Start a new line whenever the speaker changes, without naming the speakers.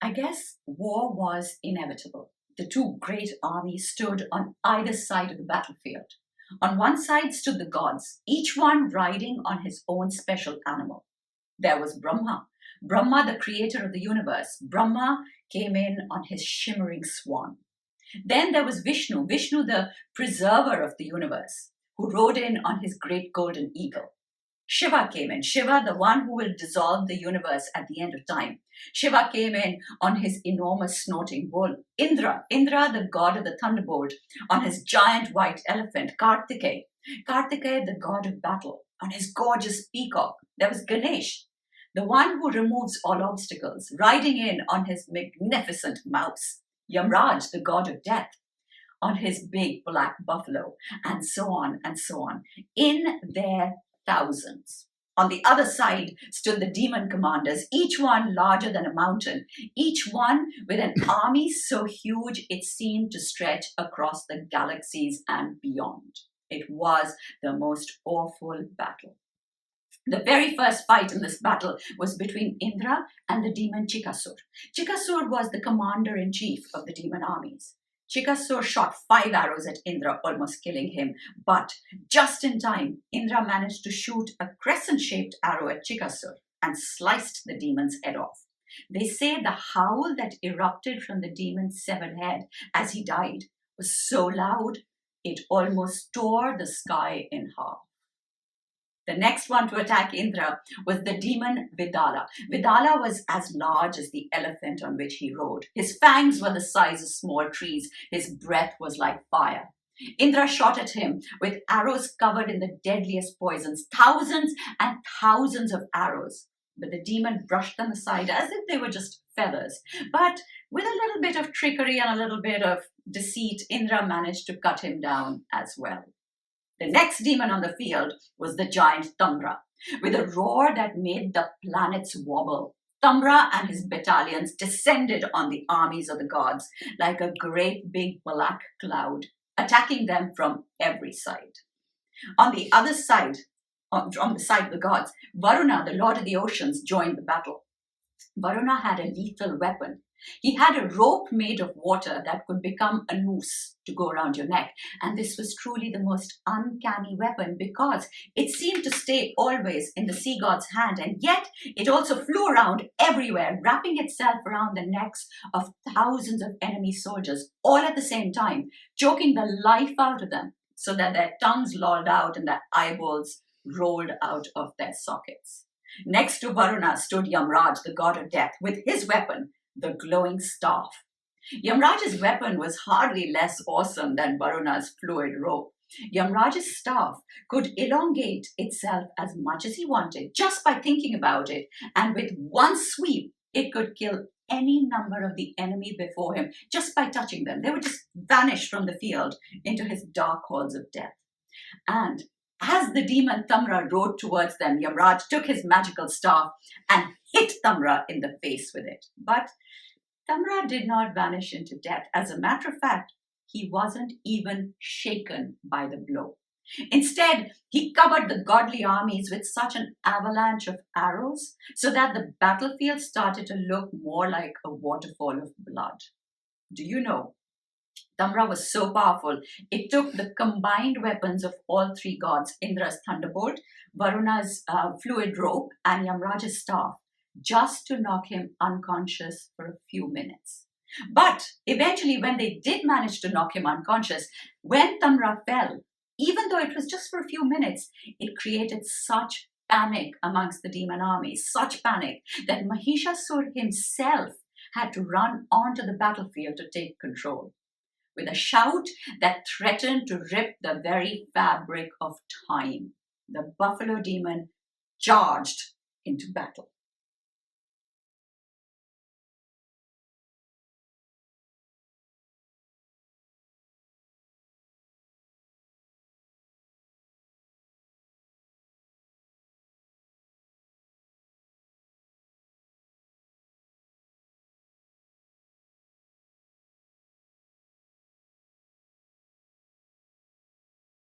I guess war was inevitable. The two great armies stood on either side of the battlefield. On one side stood the gods, each one riding on his own special animal. There was Brahma, Brahma, the creator of the universe. Brahma came in on his shimmering swan. Then there was Vishnu, Vishnu, the preserver of the universe, who rode in on his great golden eagle. Shiva came in, Shiva, the one who will dissolve the universe at the end of time. Shiva came in on his enormous snorting bull. Indra, the god of the thunderbolt, on his giant white elephant. Kartikeya, the god of battle, on his gorgeous peacock. There was Ganesh, the one who removes all obstacles, riding in on his magnificent mouse. Yamraj, the god of death, on his big black buffalo, and so on and so on, in their thousands. On the other side stood the demon commanders, each one larger than a mountain, each one with an army so huge it seemed to stretch across the galaxies and beyond. It was the most awful battle. The very first fight in this battle was between Indra and the demon Chikasur. Chikasur was the commander-in-chief of the demon armies. Chikasur shot 5 arrows at Indra, almost killing him. But just in time, Indra managed to shoot a crescent-shaped arrow at Chikasur and sliced the demon's head off. They say the howl that erupted from the demon's severed head as he died was so loud, it almost tore the sky in half. The next one to attack Indra was the demon Vidala. Vidala was as large as the elephant on which he rode. His fangs were the size of small trees. His breath was like fire. Indra shot at him with arrows covered in the deadliest poisons, thousands and thousands of arrows. But the demon brushed them aside as if they were just feathers. But with a little bit of trickery and a little bit of deceit, Indra managed to cut him down as well. The next demon on the field was the giant Tamra. With a roar that made the planets wobble, Tamra and his battalions descended on the armies of the gods like a great big black cloud, attacking them from every side. On the other side, on the side of the gods, Varuna, the lord of the oceans, joined the battle. Varuna had a lethal weapon. He had a rope made of water that could become a noose to go around your neck. And this was truly the most uncanny weapon because it seemed to stay always in the sea god's hand. And yet it also flew around everywhere, wrapping itself around the necks of thousands of enemy soldiers, all at the same time, choking the life out of them so that their tongues lolled out and their eyeballs rolled out of their sockets. Next to Varuna stood Yamraj, the god of death, with his weapon, the glowing staff. Yamraj's weapon was hardly less awesome than Varuna's fluid rope. Yamraj's staff could elongate itself as much as he wanted just by thinking about it, and with one sweep, it could kill any number of the enemy before him just by touching them. They would just vanish from the field into his dark halls of death. And as the demon Tamra rode towards them, Yamraj took his magical staff and hit Tamra in the face with it. But Tamra did not vanish into death. As a matter of fact, he wasn't even shaken by the blow. Instead, he covered the godly armies with such an avalanche of arrows so that the battlefield started to look more like a waterfall of blood. Do you know, Tamra was so powerful, it took the combined weapons of all three gods, Indra's thunderbolt, Varuna's fluid rope, and Yamraj's staff, just to knock him unconscious for a few minutes. But eventually, when they did manage to knock him unconscious, when Tamra fell, even though it was just for a few minutes, it created such panic amongst the demon army, such panic that Mahishasur himself had to run onto the battlefield to take control. With a shout that threatened to rip the very fabric of time, the buffalo demon charged into battle.